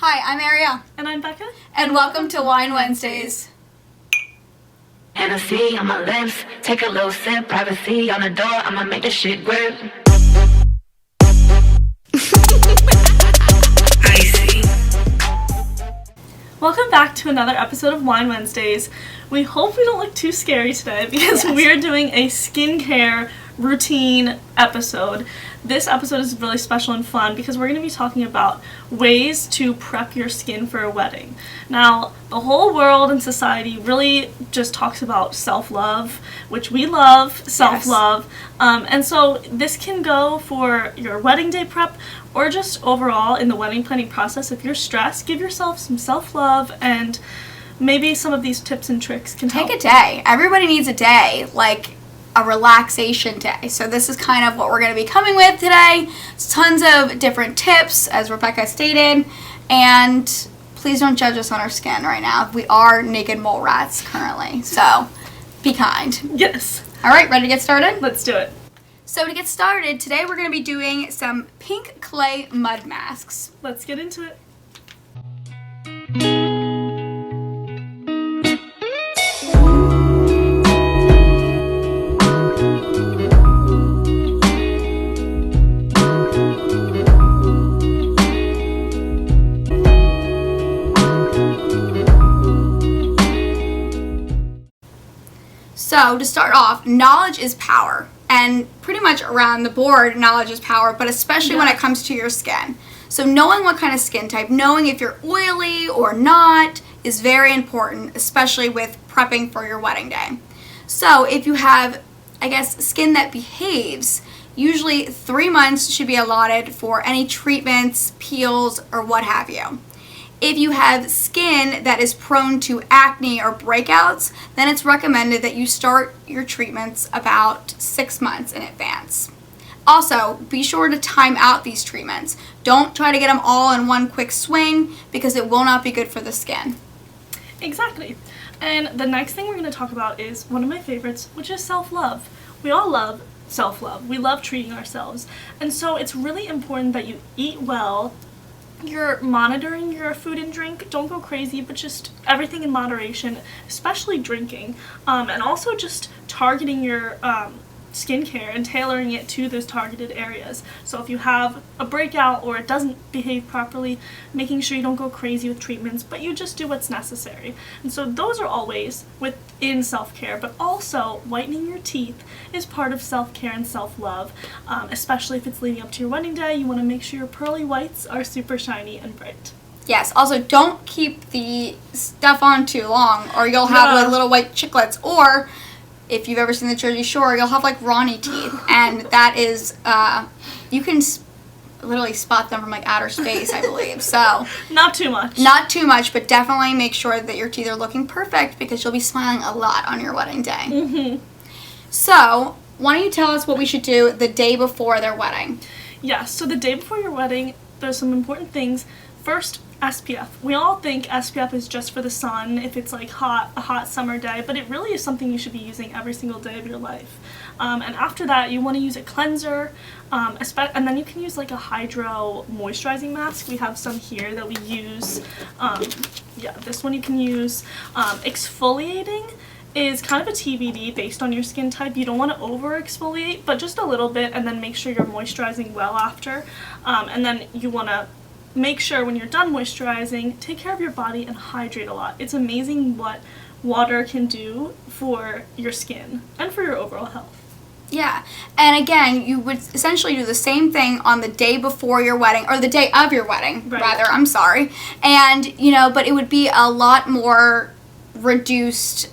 Hi, I'm Ariel. And I'm Becca. And welcome to Wine Wednesdays. Hennessy on my lips, take a little sip, privacy on the door, I'ma make this shit grip. Icy. Welcome back to another episode of Wine Wednesdays. We hope we don't look too scary today because we're doing a skincare routine episode. This episode is really special and fun because we're going to be talking about ways to prep your skin for a wedding. Now, the whole world and society really just talks about self-love, which we love, self-love. And so this can go for your wedding day prep or just overall in the wedding planning process. If you're stressed, give yourself some self-love, and maybe some of these tips and tricks can help. Take a day. Everybody needs a day, like a relaxation day. So this is kind of what we're going to be coming with today. It's tons of different tips, as Rebecca stated, and please don't judge us on our skin right now. We are naked mole rats currently, so be kind. Yes. All right, ready to get started? Let's do it. So to get started, today we're going to be doing some pink clay mud masks. Let's get into it. So to start off, knowledge is power. And pretty much around the board, knowledge is power, but especially when it comes to your skin. So knowing what kind of skin type, knowing if you're oily or not is very important, especially with prepping for your wedding day. So if you have, skin that behaves, usually 3 months should be allotted for any treatments, peels, or what have you. If you have skin that is prone to acne or breakouts, then it's recommended that you start your treatments about 6 months in advance. Also, be sure to time out these treatments. Don't try to get them all in one quick swing because it will not be good for the skin. Exactly. And the next thing we're going to talk about is one of my favorites, which is self-love. We all love self-love. We love treating ourselves. And so it's really important that you eat well. You're monitoring your food and drink. Don't go crazy, but just everything in moderation, especially drinking. And also just targeting your skincare and tailoring it to those targeted areas. So if you have a breakout or it doesn't behave properly, making sure you don't go crazy with treatments, but you just do what's necessary. And so those are all ways within self-care, but also whitening your teeth is part of self-care and self-love, especially if it's leading up to your wedding day. You want to make sure your pearly whites are super shiny and bright. Yes, also don't keep the stuff on too long or you'll have like little white chiclets, or if you've ever seen the Jersey Shore, you'll have like Ronnie teeth, and that is, you can literally spot them from like outer space, I believe. So not too much. Not too much, but definitely make sure that your teeth are looking perfect because you'll be smiling a lot on your wedding day. Mm-hmm. So why don't you tell us what we should do the day before their wedding? Yeah, so the day before your wedding, there's some important things. First, SPF. We all think SPF is just for the sun if it's like a hot summer day, but it really is something you should be using every single day of your life. And after that, you want to use a cleanser, and then you can use like a hydro moisturizing mask. We have some here that we use. This one you can use. Exfoliating is kind of a TBD based on your skin type. You don't want to over exfoliate, but just a little bit, and then make sure you're moisturizing well after. And then you want to make sure when you're done moisturizing, take care of your body and hydrate a lot. It's amazing what water can do for your skin and for your overall health. Yeah, and again, you would essentially do the same thing on the day before your wedding, or the day of your wedding, rather, I'm sorry. And, but it would be a lot more reduced,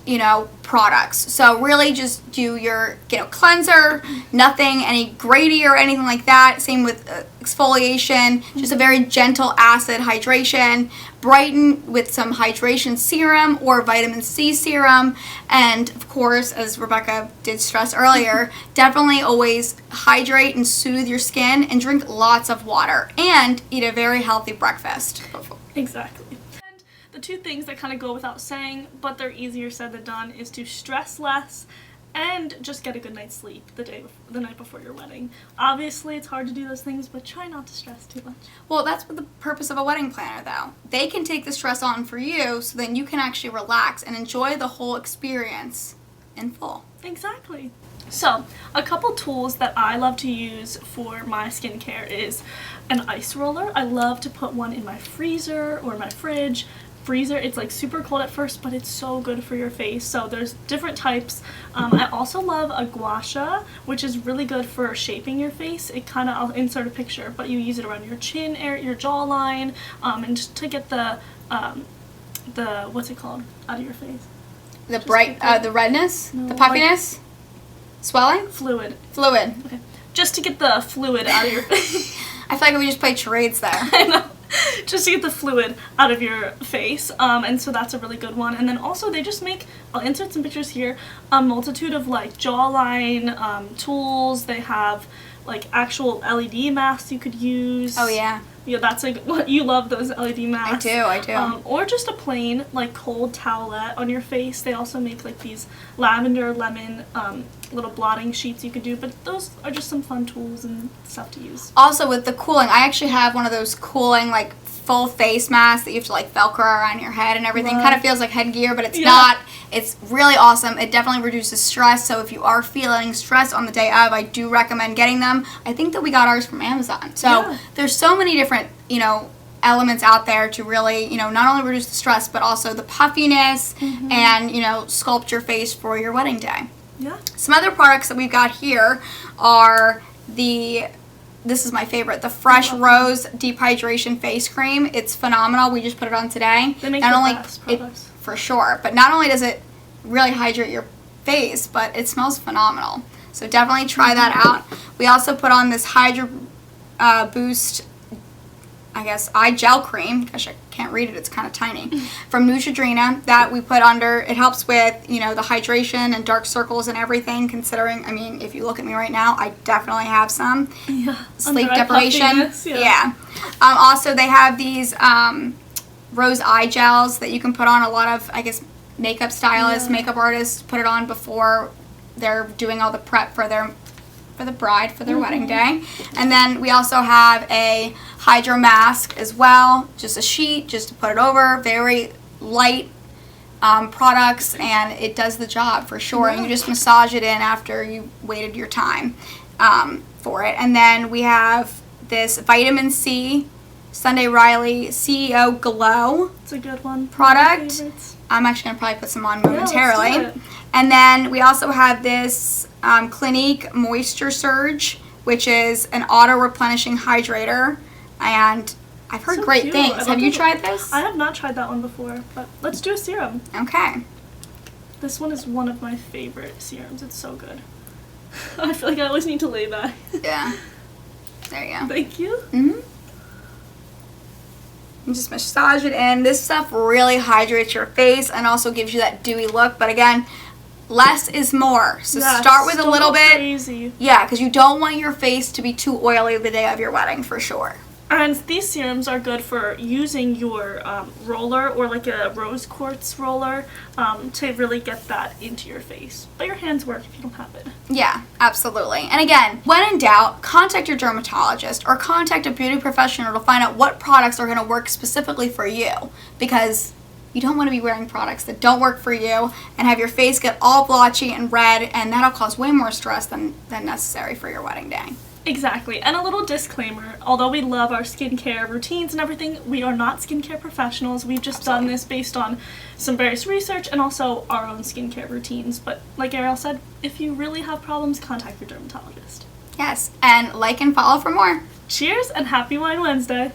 products. So really just do your, cleanser, nothing, any Grady or anything like that. Same with exfoliation, just a very gentle acid hydration. Brighten with some hydration serum or vitamin C serum. And of course, as Rebecca did stress earlier, definitely always hydrate and soothe your skin and drink lots of water and eat a very healthy breakfast. Exactly. The two things that kind of go without saying, but they're easier said than done, is to stress less And just get a good night's sleep the night before your wedding. Obviously, it's hard to do those things, but try not to stress too much. Well, that's what the purpose of a wedding planner, though. They can take the stress on for you, so then you can actually relax and enjoy the whole experience in full. Exactly. So, a couple tools that I love to use for my skincare is an ice roller. I love to put one in my freezer or my fridge. Freezer, it's like super cold at first, but it's so good for your face. So there's different types. I also love a gua sha, which is really good for shaping your face. It kind of, I'll insert a picture, but you use it around your chin area, your jawline, and just to get the what's it called, out of your face. The the redness, No, the puffiness, swelling, Fluid. fluid. Just to get the fluid out of your face. I feel like we just played charades there. I know. Just to get the fluid out of your face, and so that's a really good one. And then also they just make, I'll insert some pictures here, a multitude of like jawline tools. They have like actual LED masks you could use. Oh yeah. Yeah, that's like what you love, those LED masks. I do. Or just a plain like cold towelette on your face. They also make like these lavender, lemon little blotting sheets you could do, but those are just some fun tools and stuff to use. Also with the cooling, I actually have one of those cooling like full face masks that you have to like Velcro around your head and everything. Right. Kind of feels like headgear, but it's Yeah. not. It's really awesome. It definitely reduces stress. So if you are feeling stressed on the day of, I do recommend getting them. I think that we got ours from Amazon. So Yeah. there's so many different, elements out there to really, not only reduce the stress, but also the puffiness and, sculpt your face for your wedding day. Yeah. Some other products that we've got here are this is my favorite, the Fresh Rose Deep Hydration Face Cream. It's phenomenal. We just put it on today. They make Not the only best products. for sure, but not only does it really hydrate your face, but it smells phenomenal. So definitely try that out. We also put on this Hydro Boost, I guess, eye gel cream. Gosh, I can't read it. It's kind of tiny. From Neutrogena that we put under. It helps with, the hydration and dark circles and everything, considering, if you look at me right now, I definitely have some. Yeah. Sleep Under eye deprivation. puffiness, Yeah. Also, they have these rose eye gels that you can put on. A lot of, I guess, makeup stylists, makeup artists put it on before they're doing all the prep for the bride for their wedding day. And then we also have a hydro mask as well, just a sheet just to put it over. Very light products, and it does the job for sure. And you just massage it in after you waited your time for it. And then we have this vitamin C Sunday Riley CEO Glow It's a good one. product. One of my favorites. I'm actually going to probably put some on let's momentarily. do it. And then we also have this Clinique Moisture Surge, which is an auto-replenishing hydrator. And I've heard So great cute. I things. love Have you the- tried this? I have not tried that one before, but let's do a serum. Okay. This one is one of my favorite serums. It's so good. I feel like I always need to lay back. Yeah. There you go. Thank you. Mm-hmm. You just massage it in. This stuff really hydrates your face and also gives you that dewy look. But again, less is more. So Yeah, start with a don't little go bit. Crazy. Yeah, because you don't want your face to be too oily the day of your wedding for sure. And these serums are good for using your roller or like a rose quartz roller to really get that into your face. But your hands work if you don't have it. Yeah, absolutely. And again, when in doubt, contact your dermatologist or contact a beauty professional to find out what products are going to work specifically for you, because you don't want to be wearing products that don't work for you and have your face get all blotchy and red, and that'll cause way more stress than necessary for your wedding day. Exactly. And a little disclaimer, although we love our skincare routines and everything, we are not skincare professionals. We've just done this based on some various research and also our own skincare routines. But like Ariel said, if you really have problems, contact your dermatologist. Yes, and like and follow for more. Cheers and happy Wine Wednesday!